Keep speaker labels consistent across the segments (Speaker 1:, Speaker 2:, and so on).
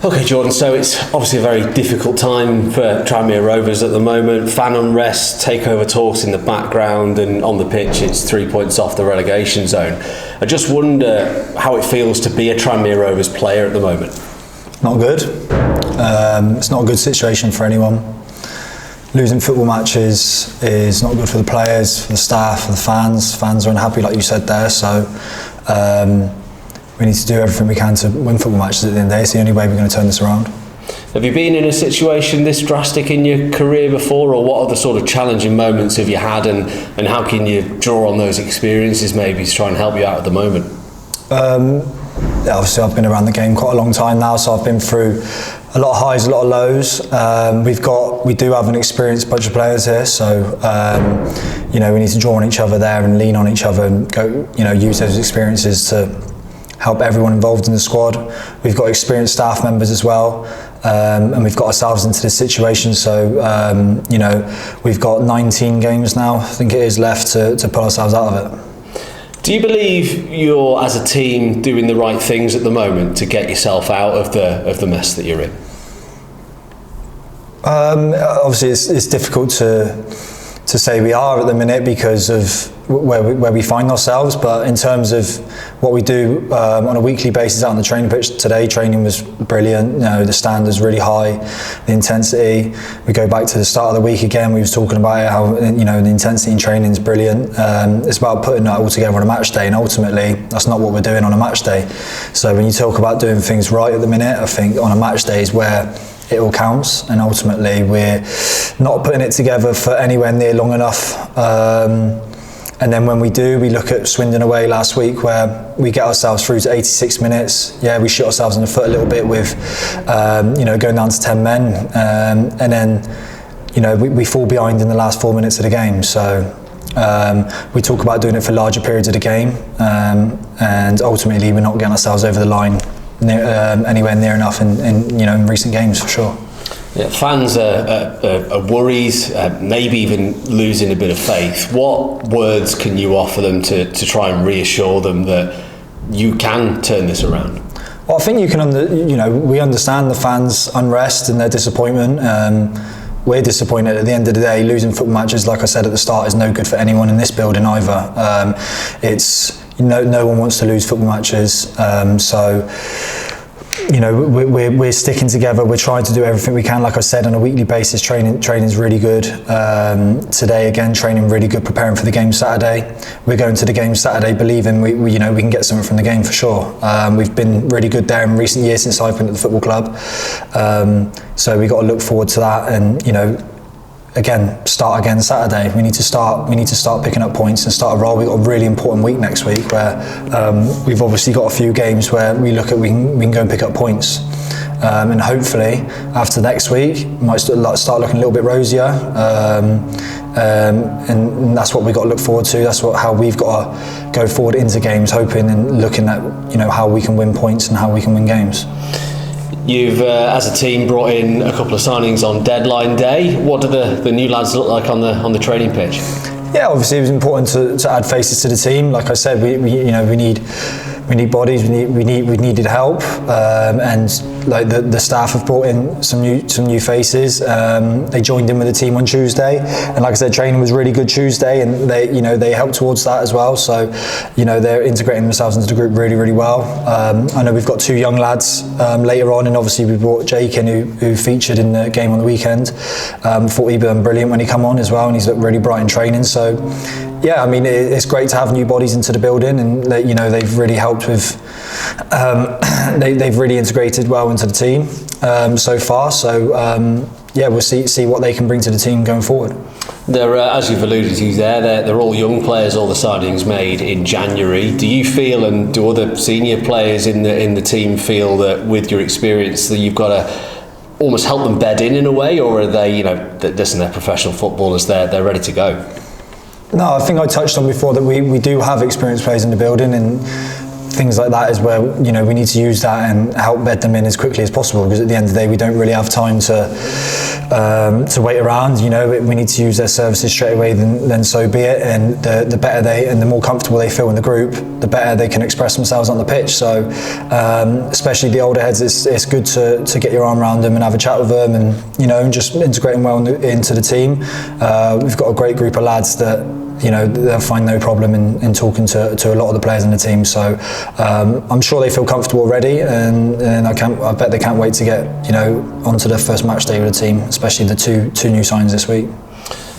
Speaker 1: Okay, Jordan, so it's obviously a very difficult time for Tranmere Rovers at the moment. Fan unrest, takeover talks in the background, and on the pitch it's 3 points off the relegation zone. I just wonder how it feels to be a Tranmere Rovers player at the moment.
Speaker 2: Not good. It's not a good situation for anyone. Losing football matches is not good for the players, for the staff, for the fans. Fans are unhappy, like you said there, so we need to do everything we can to win football matches at the end of the day. It's the only way we're going to turn this around.
Speaker 1: Have you been in a situation this drastic in your career before, or what other sort of challenging moments have you had, and how can you draw on those experiences maybe to try and help you out at the moment?
Speaker 2: Yeah, obviously I've been around the game quite a long time now, so I've been through a lot of highs, a lot of lows. We do have an experienced bunch of players here, so we need to draw on each other there and lean on each other and go, use those experiences to help everyone involved in the squad. We've got experienced staff members as well, and we've got ourselves into this situation. So we've got 19 games now, I think it is, left to pull ourselves out of it.
Speaker 1: Do you believe you're, as a team, doing the right things at the moment to get yourself out of the mess that you're in?
Speaker 2: Obviously, it's difficult to say we are at the minute because of where we find ourselves, but in terms of what we do on a weekly basis out on the training pitch today, training was brilliant. The standards really high, the intensity. We go back to the start of the week again. We was talking about it, how the intensity in training is brilliant. It's about putting that all together on a match day, and ultimately that's not what we're doing on a match day. So when you talk about doing things right at the minute, I think on a match day is where it all counts, and ultimately we're not putting it together for anywhere near long enough. And then when we do, we look at Swindon away last week, where we get ourselves through to 86 minutes. Yeah, we shoot ourselves in the foot a little bit with, going down to 10 men, and then, we fall behind in the last 4 minutes of the game. So we talk about doing it for larger periods of the game, and ultimately we're not getting ourselves over the line anywhere near enough in recent games, for sure.
Speaker 1: Yeah, fans are worried, maybe even losing a bit of faith. What words can you offer them to try and reassure them that you can turn this around?
Speaker 2: Well, I think you can. We understand the fans' unrest and their disappointment. We're disappointed at the end of the day. Losing football matches, like I said at the start, is no good for anyone in this building either. No one wants to lose football matches. We're sticking together. We're trying to do everything we can. Like I said, on a weekly basis, training's really good. Today again, training really good, preparing for the game Saturday. We're going to the game Saturday believing we can get something from the game for sure. We've been really good there in recent years since I've been at the football club. So we got to look forward to that, and again, start again Saturday. We need to start picking up points and start a roll. We've got a really important week next week where we've obviously got a few games where we look at we can go and pick up points. And hopefully after next week might start looking a little bit rosier, and that's what we've got to look forward to. That's how we've got to go forward into games, hoping and looking at how we can win points and how we can win games.
Speaker 1: You've, as a team, brought in a couple of signings on deadline day. What do the new lads look like on the training pitch?
Speaker 2: Yeah, obviously it was important to add faces to the team. Like I said, we need bodies. We needed help, and like the staff have brought in some new faces. They joined in with the team on Tuesday, and like I said, training was really good Tuesday, and they helped towards that as well. So they're integrating themselves into the group really, really well. I know we've got two young lads later on, and obviously we brought Jake in who featured in the game on the weekend. Thought he'd been brilliant when he come on as well, and he's looked really bright in training. So yeah, I mean, it's great to have new bodies into the building, and they've really helped with. They've really integrated well into the team so far. So yeah, we'll see what they can bring to the team going forward.
Speaker 1: They're, as you've alluded to there, they're all young players. All the signings made in January. Do you feel, and do other senior players in the team feel that with your experience that you've got to almost help them bed in a way, or are they, they're professional footballers? They're ready to go.
Speaker 2: No, I think I touched on before that we do have experienced players in the building, and things like that is where we need to use that and help bed them in as quickly as possible, because at the end of the day we don't really have time to to wait around. You know, we need to use their services straight away, then so be it. And the better they and the more comfortable they feel in the group, the better they can express themselves on the pitch. So especially the older heads, it's good to get your arm around them and have a chat with them, and you know, and just integrate them well into the team. We've got a great group of lads that, you know, they'll find no problem in talking to a lot of the players in the team. So I'm sure they feel comfortable already, and I bet they can't wait to get, you know, onto their first match day with the team, especially the two new signs this week.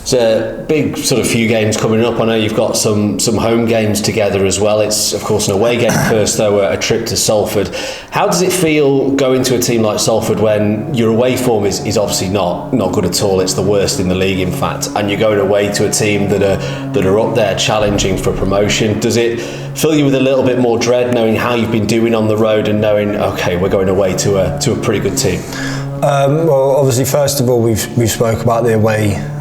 Speaker 1: It's a big sort of few games coming up. I know you've got some home games together as well. It's of course an away game first, though, a trip to Salford. How does it feel going to a team like Salford when your away form is obviously not good at all? It's the worst in the league, in fact, and you're going away to a team that are up there challenging for promotion. Does it fill you with a little bit more dread knowing how you've been doing on the road and knowing, okay, we're going away to a pretty good team?
Speaker 2: Well, obviously, first of all, we've spoke about the away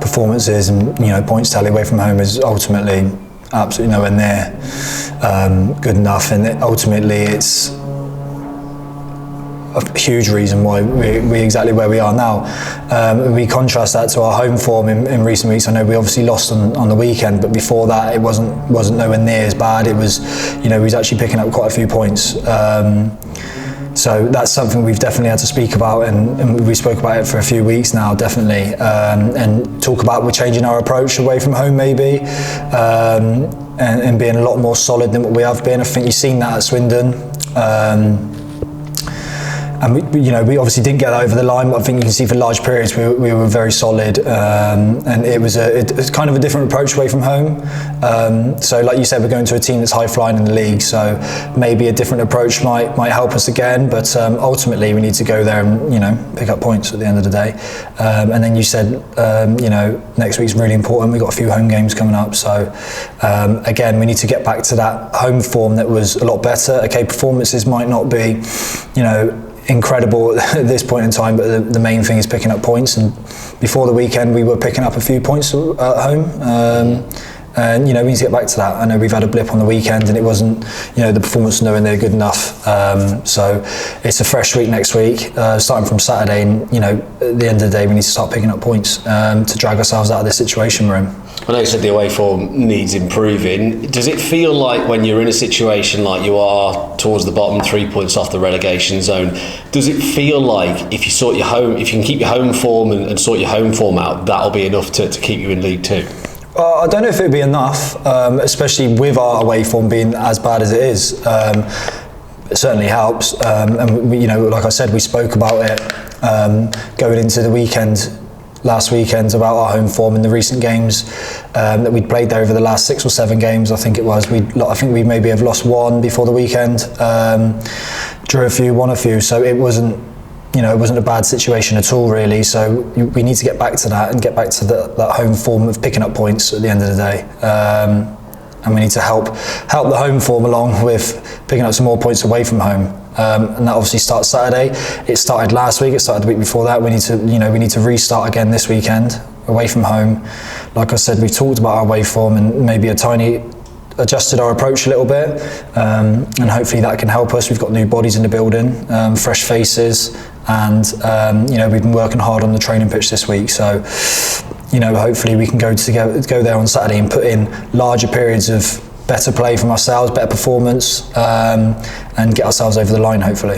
Speaker 2: performances, and you know, points tally away from home is ultimately absolutely nowhere near good enough, and ultimately it's a huge reason why we're exactly where we are now. We contrast that to our home form in recent weeks. I know we obviously lost on the weekend, but before that it wasn't nowhere near as bad. It was, you know, we was actually picking up quite a few points. So that's something we've definitely had to speak about, and we spoke about it for a few weeks now, definitely, and talk about we're changing our approach away from home maybe, and being a lot more solid than what we have been. I think you've seen that at Swindon. And we obviously didn't get that over the line, but I think you can see for large periods we were very solid, and it's kind of a different approach away from home. So like you said, we're going to a team that's high flying in the league, so maybe a different approach might help us again, but ultimately we need to go there and, you know, pick up points at the end of the day. And then you said, you know, next week's really important. We've got a few home games coming up, so again, we need to get back to that home form that was a lot better. Okay, performances might not be, you know, incredible at this point in time, but the main thing is picking up points, and before the weekend we were picking up a few points at home, and you know, we need to get back to that. I know we've had a blip on the weekend and it wasn't, you know, the performance was nowhere near good enough, so it's a fresh week next week, starting from Saturday, and you know, at the end of the day we need to start picking up points to drag ourselves out of this situation we're in.
Speaker 1: I know you said the away form needs improving. Does it feel like when you're in a situation like you are towards the bottom, 3 points off the relegation zone, does it feel like if you can keep your home form and sort your home form out, that'll be enough to keep you in League Two?
Speaker 2: I don't know if it'd be enough, especially with our away form being as bad as it is. It certainly helps, and we, you know, like I said, we spoke about it going into the weekend. Last weekend about our home form in the recent games that we'd played there over the last 6 or 7 games. I think it was. I think we maybe have lost one before the weekend, drew a few, won a few. So it wasn't, you know, it wasn't a bad situation at all, really. So we need to get back to that and get back to that home form of picking up points at the end of the day. And we need to help the home form along with picking up some more points away from home. And that obviously starts Saturday. It started last week, it started the week before that. We need to restart again this weekend, away from home. Like I said, we've talked about our away form and maybe adjusted our approach a little bit, and hopefully that can help us. We've got new bodies in the building, fresh faces, and you know, we've been working hard on the training pitch this week. So, you know, hopefully we can go there on Saturday and put in larger periods of better play from ourselves, better performance, and get ourselves over the line, hopefully.